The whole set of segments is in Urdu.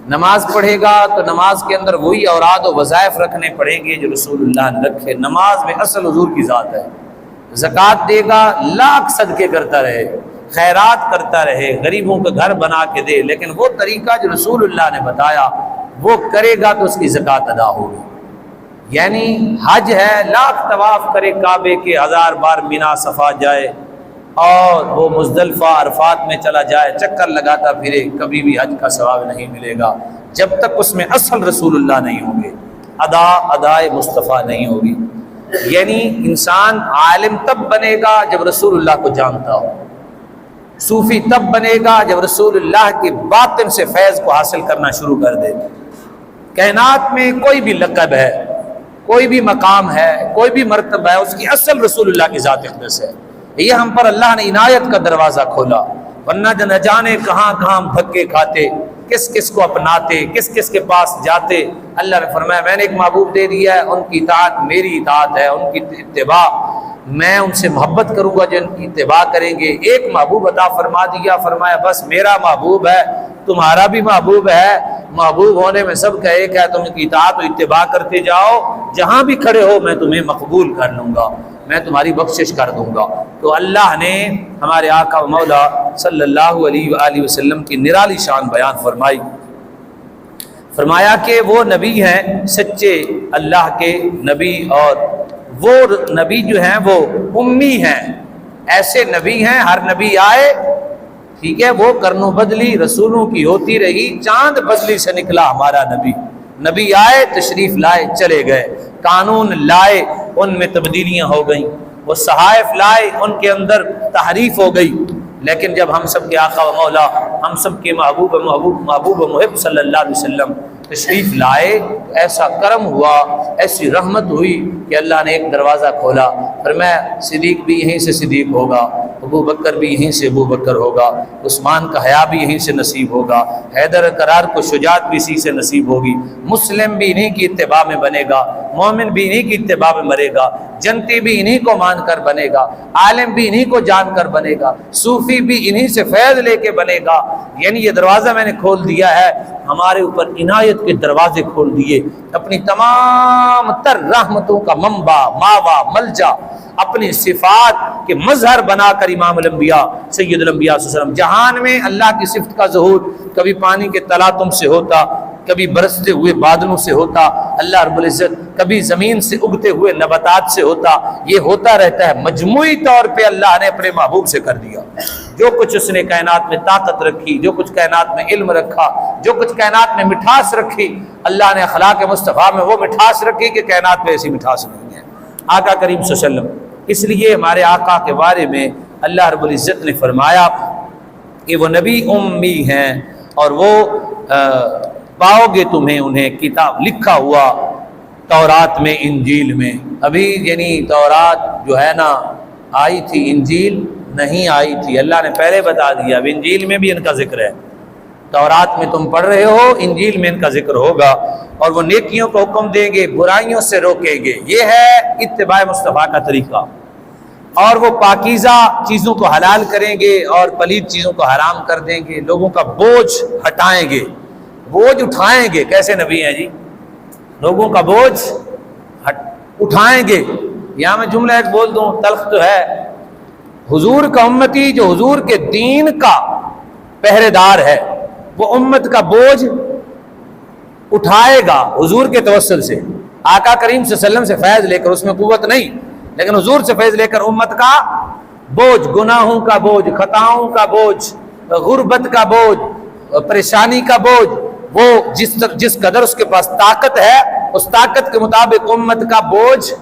نماز پڑھے گا تو نماز کے اندر وہی اوراد و وظائف رکھنے پڑیں گے جو رسول اللہ نے رکھے. نماز میں اصل حضور کی ذات ہے. زکوٰۃ دے گا، لاکھ صدقے کرتا رہے، خیرات کرتا رہے، غریبوں کا گھر بنا کے دے، لیکن وہ طریقہ جو رسول اللہ نے بتایا وہ کرے گا تو اس کی زکوٰۃ ادا ہوگی. یعنی حج ہے، لاکھ طواف کرے کعبے کے، 1000 بار مینا صفا جائے اور وہ مزدلفہ عرفات میں چلا جائے، چکر لگاتا پھرے، کبھی بھی حج کا ثواب نہیں ملے گا جب تک اس میں اصل رسول اللہ نہیں ہوں گے، ادائے مصطفیٰ نہیں ہوگی. یعنی انسان عالم تب بنے گا جب رسول اللہ کو جانتا ہو، صوفی تب بنے گا جب رسول اللہ کے باطن سے فیض کو حاصل کرنا شروع کر دے. کائنات میں کوئی بھی لقب ہے، کوئی بھی مقام ہے، کوئی بھی مرتبہ ہے، اس کی اصل رسول اللہ کی ذات اقدس ہے. یہ ہم پر اللہ نے عنایت کا دروازہ کھولا، ورنہ نہ جانے کہاں کہاں ہم دھکے کھاتے، کس کس کو اپناتے، کس کس کے پاس جاتے. اللہ نے فرمایا میں نے ایک محبوب دے دیا ہے، ان کی اطاعت میری اطاعت ہے، ان کی اتباع میں ان سے محبت کروں گا جو ان کی اتباع کریں گے. ایک محبوب عطا فرما دیا، فرمایا بس میرا محبوب ہے، تمہارا بھی محبوب ہے، محبوب ہونے میں سب کا ایک ہے، تم ان کی اطاعت و اتباع کرتے جاؤ، جہاں بھی کھڑے ہو میں تمہیں مقبول کر لوں گا، میں تمہاری بخشش کر دوں گا. تو اللہ نے ہمارے آقا و مولا صلی اللہ علیہ وآلہ وسلم کی نرالی شان بیان فرمائی. فرمایا کہ وہ نبی ہیں سچے اللہ کے نبی، اور وہ نبی جو ہیں وہ امی ہیں. ایسے نبی ہیں، ہر نبی آئے، ٹھیک ہے، وہ کرنو بدلی رسولوں کی ہوتی رہی، چاند بدلی سے نکلا ہمارا نبی. نبی آئے، تشریف لائے، چلے گئے، قانون لائے، ان میں تبدیلیاں ہو گئیں، وہ صحائف لائے، ان کے اندر تحریف ہو گئی. لیکن جب ہم سب کے آقا و مولا، ہم سب کے محبوب و محب صلی اللہ علیہ وسلم تشریف لائے، ایسا کرم ہوا، ایسی رحمت ہوئی کہ اللہ نے ایک دروازہ کھولا. فرمایا صدیق بھی یہیں سے صدیق ہوگا، ابو بکر بھی یہیں سے ابو بکر ہوگا، عثمان کا حیا بھی یہیں سے نصیب ہوگا، حیدر قرار کو شجاعت بھی اسی سے نصیب ہوگی، مسلم بھی انہیں کی اتباع میں بنے گا، مومن بھی انہیں کی اتباع میں مرے گا، جنتی بھی انہیں کو مان کر بنے گا، عالم بھی انہیں کو جان کر بنے گا، صوفی بھی انہیں سے فیض لے کے بنے گا. یعنی یہ دروازہ میں نے کھول دیا ہے، ہمارے اوپر عنایت کے دروازے کھول دیے، اپنی تمام تر رحمتوں کا منبع، ماوا، ملجا، اپنی صفات کے مظہر بنا کر امام الانبیاء سید الانبیاء صلی اللہ علیہ وسلم جہان میں اللہ کی صفت کا ظہور کبھی پانی کے تلاطم سے ہوتا، کبھی برستے ہوئے بادلوں سے ہوتا، اللہ رب العزت کبھی زمین سے اگتے ہوئے نباتات سے ہوتا. یہ ہوتا رہتا ہے. مجموعی طور پہ اللہ نے اپنے محبوب سے کر دیا. جو کچھ اس نے کائنات میں طاقت رکھی، جو کچھ کائنات میں علم رکھا، جو کچھ کائنات میں مٹھاس رکھی، اللہ نے اخلاق مصطفیٰ میں وہ مٹھاس رکھی کہ کائنات میں ایسی مٹھاس نہیں ہے. آقا کریم صلی اللہ علیہ وسلم، اس لیے ہمارے آقا کے بارے میں اللہ رب العزت نے فرمایا کہ وہ نبی امی ہیں، اور وہ پاؤ گے تمہیں انہیں کتاب لکھا ہوا تورات میں، انجیل میں. ابھی یعنی تورات جو ہے نا آئی تھی، انجیل نہیں آئی تھی. اللہ نے پہلے بتا دیا، اب انجیل میں بھی ان کا ذکر ہے. تورات میں تم پڑھ رہے ہو، انجیل میں ان کا ذکر ہوگا، اور وہ نیکیوں کو حکم دیں گے، برائیوں سے روکیں گے. یہ ہے اتباع مصطفیٰ کا طریقہ. اور وہ پاکیزہ چیزوں کو حلال کریں گے اور پلید چیزوں کو حرام کر دیں گے. لوگوں کا بوجھ ہٹائیں گے، بوجھ اٹھائیں گے. کیسے نبی ہیں جی؟ لوگوں کا بوجھ اٹھائیں گے. یہاں میں جملہ ایک بول دوں، تلخ تو ہے. حضور کا امتی جو حضور کے دین کا پہرے دار ہے، وہ امت کا بوجھ اٹھائے گا حضور کے توسل سے. آقا کریم صلی اللہ علیہ وسلم سے فیض لے کر، اس میں قوت نہیں، لیکن حضور سے فیض لے کر امت کا بوجھ، گناہوں کا بوجھ، خطاؤں کا بوجھ، غربت کا بوجھ، پریشانی کا بوجھ، وہ جس قدر اس کے پاس طاقت ہے، اس طاقت کے مطابق امت کا بوجھ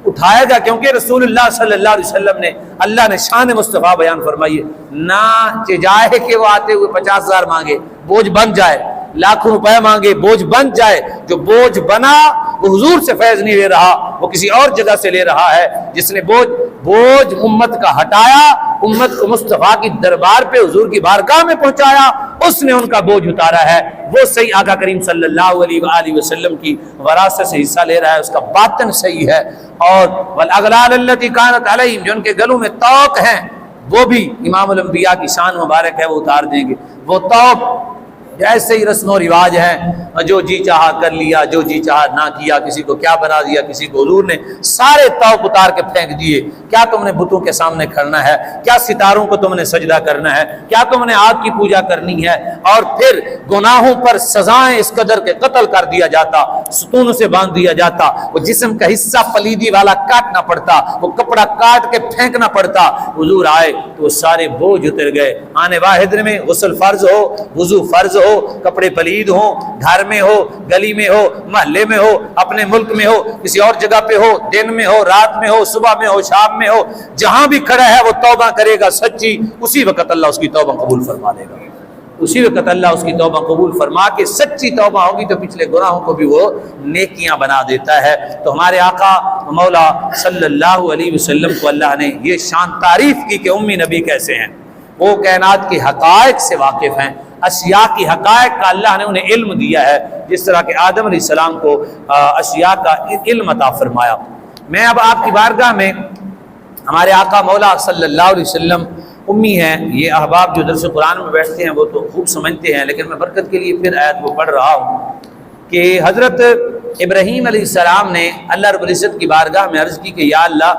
اٹھائے گا. کیونکہ رسول اللہ صلی اللہ علیہ وسلم نے، اللہ نے شان مصطفیٰ بیان فرمائی ہے، نہ چاہے کہ وہ آتے ہوئے 50,000 مانگے بوجھ بن جائے، لاکھوں روپے مانگے بوجھ بن جائے. جو بوجھ بنا وہ حضور سے فیض نہیں لے رہا، وہ کسی اور جگہ سے لے رہا ہے. جس نے بوجھ امت کا ہٹایا، امت کو مصطفیٰ کی دربار پہ حضور کی بارگاہ میں پہنچایا، اس نے ان کا بوجھ اتارا ہے. وہ صحیح آقا کریم صلی اللہ علیہ وآلہ وسلم کی وراثت سے حصہ لے رہا ہے، اس کا باطن صحیح ہے. اور والاغلال التي كانت عليهم، جو ان کے گلوں میں طوق ہیں، وہ بھی امام الانبیاء کی شان مبارک ہے، وہ اتار دیں گے. وہ طوق جیسے ہی رسم و رواج ہیں، جو جی چاہا کر لیا، جو جی چاہا نہ کیا، کسی کو کیا بنا دیا، کسی کو حضور نے سارے توق اتار کے پھینک دیے۔ کیا تم نے بتوں کے سامنے کھڑنا ہے؟ کیا ستاروں کو تم نے سجدہ کرنا ہے؟ کیا تم نے آگ کی پوجا کرنی ہے؟ اور پھر گناہوں پر سزائیں اس قدر کے قتل کر دیا جاتا، ستونوں سے باندھ دیا جاتا، وہ جسم کا حصہ پلیدی والا کاٹنا پڑتا، وہ کپڑا کاٹ کے پھینکنا پڑتا۔ حضور آئے تو وہ سارے بوجھ اتر گئے۔ آنے واحد میں غسل فرض ہو، وضو فرض ہو، کپڑے پلید ہوں، گھر میں ہو، گلی میں ہو، محلے میں ہو، اپنے ملک میں ہو، کسی اور جگہ پہ ہو، دن میں ہو، رات میں ہو، صبح میں ہو، شام میں ہو، جہاں بھی کھڑا ہے وہ توبہ کرے گا سچی، اسی وقت اللہ اس کی توبہ قبول فرما لے گا۔ اسی وقت اللہ اس کی توبہ قبول فرما کے سچی توبہ ہوگی تو پچھلے گناہوں کو بھی وہ نیکیاں بنا دیتا ہے۔ تو ہمارے آقا مولا صلی اللہ علیہ وسلم کو اللہ نے یہ شان تعریف کی کہ امی نبی کیسے ہیں، وہ کائنات کے حقائق سے واقف ہیں، اشیاء کی حقائق کا اللہ نے انہیں علم دیا ہے، جس طرح کہ آدم علیہ السلام کو اشیاء کا علم عطا فرمایا۔ میں اب آپ کی بارگاہ میں ہمارے آقا مولا صلی اللہ علیہ وسلم امی ہیں، یہ احباب جو درس قرآن میں بیٹھتے ہیں وہ تو خوب سمجھتے ہیں، لیکن میں برکت کے لیے پھر آیت کو پڑھ رہا ہوں کہ حضرت ابراہیم علیہ السلام نے اللہ رب العزت کی بارگاہ میں عرض کی کہ یا اللہ،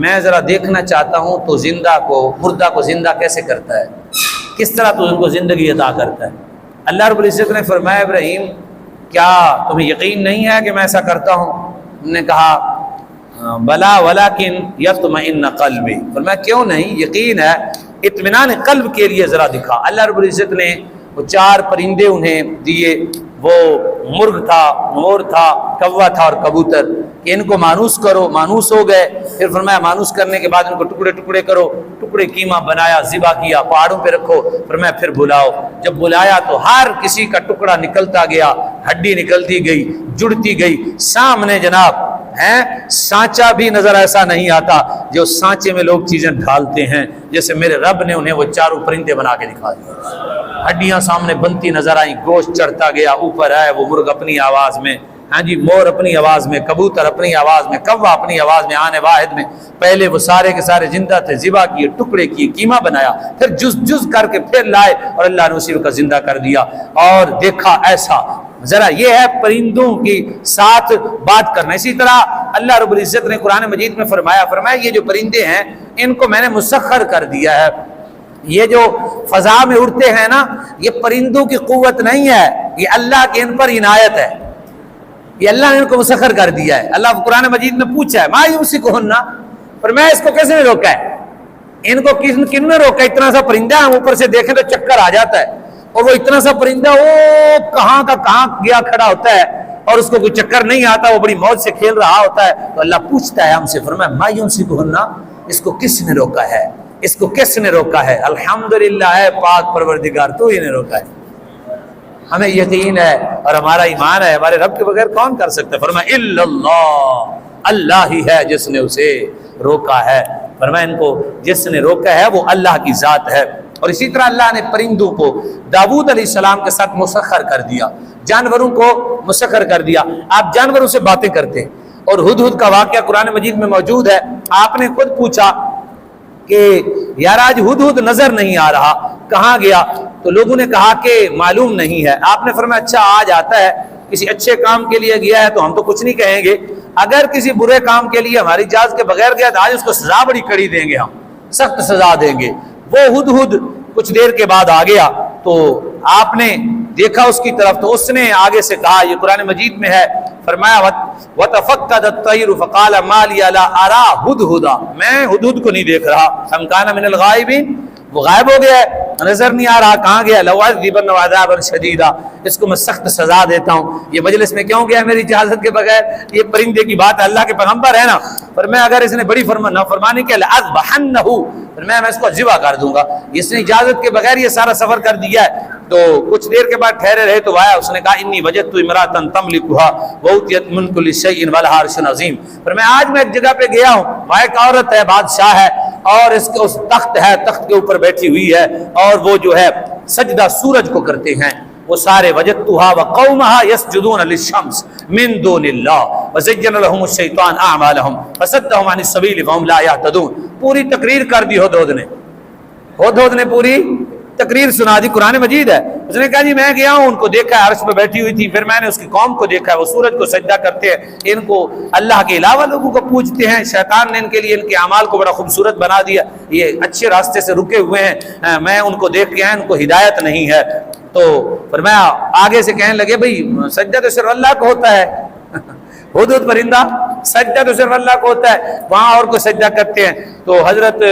میں ذرا دیکھنا چاہتا ہوں تو زندہ کو، مردہ کو زندہ کیسے کرتا ہے، کس طرح تو ان کو زندگی عطا کرتا ہے۔ اللہ رب العزت نے فرمایا ابراہیم کیا تمہیں یقین نہیں ہے کہ میں ایسا کرتا ہوں؟ انہوں نے کہا بلا ولیکن یطمئن قلبی، فرمایا کیوں نہیں، یقین ہے، اطمینان قلب کے لیے ذرا دکھا۔ اللہ رب العزت نے وہ 4 پرندے انہیں دیے، وہ مرغ تھا، مور تھا، کوا تھا اور کبوتر، کہ ان کو مانوس کرو، مانوس ہو گئے۔ پھر فرمایا مانوس کرنے کے بعد ان کو ٹکڑے ٹکڑے کرو، ٹکڑے قیمہ بنایا، ذبح کیا، پہاڑوں پہ رکھو، فرمایا پھر بلاؤ۔ جب بلایا تو ہر کسی کا ٹکڑا نکلتا گیا، ہڈی نکلتی گئی، جڑتی گئی، سامنے جناب سانچا بھی نظر ایسا نہیں آتا جو سانچے میں لوگ چیزیں ڈھالتے ہیں، جیسے میرے رب نے انہیں وہ 4 پرندے بنا کے دکھا دیا۔ ہڈیاں سامنے بنتی نظر آئیں، گوشت چڑھتا گیا، اوپر آئے وہ مرغ اپنی آواز میں، ہاں جی، مور اپنی آواز میں، کبوتر اپنی آواز میں، کوا اپنی آواز میں، آنے واحد میں پہلے وہ سارے کے سارے زندہ تھے، ذبح کیے، ٹکڑے کیے، قیمہ بنایا، پھر جز جز کر کے پھر لائے اور اللہ نے اسی وقت زندہ کر دیا۔ اور دیکھا ایسا، ذرا یہ ہے پرندوں کی ساتھ بات کرنا۔ اسی طرح اللہ رب العزت نے قرآن مجید میں فرمایا یہ جو پرندے ہیں ان کو میں نے مسخر کر دیا ہے۔ یہ جو فضا میں اڑتے ہیں نا، یہ پرندوں کی قوت نہیں ہے، یہ اللہ کی ان پر عنایت ہے، یہ اللہ نے ان کو مسخر کر دیا ہے۔ اللہ قرآن مجید میں پوچھا ہے ما یمسکہن، فرمایا اس کو کس نے روکا ہے، ان کو کن نے روکا؟ اتنا سا پرندہ ہم اوپر سے دیکھیں تو چکر آ جاتا ہے، اور وہ اتنا سا پرندہ وہ کہاں کا کہاں گیا کھڑا ہوتا ہے اور اس کو کوئی چکر نہیں آتا، وہ بڑی موج سے کھیل رہا ہوتا ہے۔ تو اللہ پوچھتا ہے ہم سے، فرمایا ما یمسکہن، اس کو کس نے روکا ہے، اس کو کس نے روکا ہے؟ الحمدللہ ہے پاک پروردگار، تو ہی نے روکا ہے۔ ہمیں یقین ہے اور ہمارا ایمان ہے ہمارے رب کے بغیر کون کر سکتا ہے؟ فرمایا الا اللہ، اللہ ہی ہے جس نے اسے روکا ہے۔ فرمایا ان کو جس نے روکا ہے وہ اللہ کی ذات ہے۔ اور اسی طرح اللہ نے پرندوں کو داؤد علیہ السلام کے ساتھ مسخر کر دیا، جانوروں کو مسخر کر دیا۔ آپ جانوروں سے باتیں کرتے، اور ہدہد کا واقعہ قرآن مجید میں موجود ہے۔ آپ نے خود پوچھا کہ یار آج ہدہد نظر نہیں آ رہا، کہاں گیا؟ تو لوگوں نے کہا کہ معلوم نہیں ہے۔ آپ نے فرمایا اچھا آج آتا ہے، کسی اچھے کام کے لیے گیا ہے تو ہم تو کچھ نہیں کہیں گے، اگر کسی برے کام کے لیے ہماری اجازت کے بغیر گیا تو آج اس کو سزا بڑی کڑی دیں گے، ہم سخت سزا دیں گے۔ وہ ہدہد کچھ دیر کے بعد آ گیا تو آپ نے دیکھا اس کی طرف، تو اس نے آگے سے کہا، یہ قرآن مجید میں ہے، فرمایا وَتَفَقَّدَ الطَّيْرُ فَقَالَ مَا لِيَ لَا أَرَىٰ هُدْهُدًا، میں ہدہد کو نہیں دیکھ رہا، أَمْ كَانَ مِنَ الْغَائِبِينَ، وہ غائب ہو گیا ہے، نظر نہیں آ رہا، کہاں گیا؟ لَأُعَذِّبَنَّهُ عَذَابًا شَدِيدًا، اس کو میں سخت سزا دیتا ہوں۔ یہ مجلس میں کیوں گیا میری اجازت کے بغیر؟ یہ پرندے کی بات اللہ کے پیغمبر ہے نا، پر میں اگر اس نے بڑی نافرمانی کی لَأَذْبَحَنَّهُ، پھر میں اس کو ذبح کر دوں گا۔ اس نے اجازت کے بغیر یہ سارا سفر کر دیا ہے۔ تو کچھ دیر کے بعد ٹھہرے رہے تو آیا، اس نے کہا انی وجدت امرأة تملکها وأوتیت من کل شیء ولها عرش عظیم، پھر میں آج میں ایک جگہ پہ گیا ہوں، وہاں ایک عورت ہے، بادشاہ ہے، اور اس کے اس تخت ہے، تخت کے اوپر بیٹھی ہوئی ہے، اور وہ جو ہے سجدہ سورج کو کرتے ہیں۔ وہ سارے وجدتها وقومها يسجدون للشمس من دون الله وزين لهم الشيطان اعمالهم فصدهم عن السبيل فهم لا يهتدون۔ پوری تقریر کر دی ہدہد نے پوری تقریر سنا دی، قرآن مجید ہے. اس نے کہا جی میں گیا ہوں، ان کو دیکھا ہے عرش پہ بیٹھی ہوئی تھی، پھر میں نے اس کی قوم کو دیکھا ہے وہ سورج کو سجدہ کرتے ہیں، ان کو اللہ کے علاوہ لوگوں کو پوجتے ہیں، شیطان نے ان کے لیے ان کے اعمال کو بڑا خوبصورت بنا دیا، یہ اچھے راستے سے رکے ہوئے ہیں، میں ان کو دیکھ کے آیا، ان کو ہدایت نہیں ہے. تو فرمایا آگے سے کہنے لگے بھئی سجدہ تو صرف اللہ کو ہوتا ہے، ہدہد پرندہ سجدہ تو صرف اللہ کو ہوتا ہے، وہاں اور کو سجدہ کرتے ہیں. تو حضرت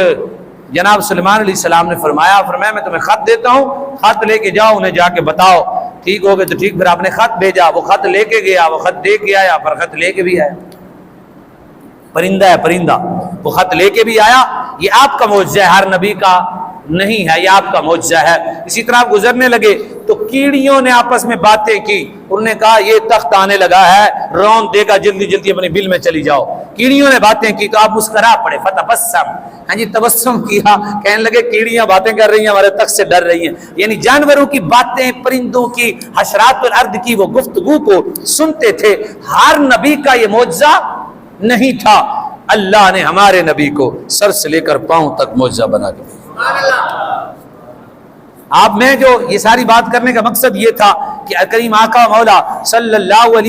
جناب سلیمان علیہ السلام نے فرمایا میں تمہیں خط دیتا ہوں، خط لے کے جاؤ، انہیں جا کے بتاؤ، ٹھیک ہو گئے تو ٹھیک. پھر آپ نے خط بھیجا، وہ خط لے کے گیا، وہ خط دے کے آیا، پر خط لے کے بھی آیا. پرندہ ہے پرندہ، وہ خط لے کے بھی آیا. یہ آپ کا معجزہ ہے، ہر نبی کا نہیں ہے، یہ آپ کا معجزہ ہے. اسی طرح آپ گزرنے لگے تو کیڑیوں نے آپس میں باتیں کی، انہوں نے کہا یہ تخت آنے لگا ہے، رون دے گا، جلدی جلدی اپنے بل میں چلی جاؤ. کیڑیوں نے باتیں کی تو آپ مسکرا پڑے، فتبسم، ہاں جی تبسم کیا، کہنے لگے کیڑیاں باتیں کر رہی ہیں، ہمارے تخت سے ڈر رہی ہیں. یعنی جانوروں کی باتیں، پرندوں کی، حشرات الارض کی وہ گفتگو کو سنتے تھے. ہر نبی کا یہ معجزہ نہیں تھا، اللہ نے ہمارے نبی کو سر سے لے کر پاؤں تک معجزہ بنا کے. آپ میں جو یہ ساری بات کرنے کا مقصد یہ تھا کہ کریم آقا مولا صلی اللہ علیہ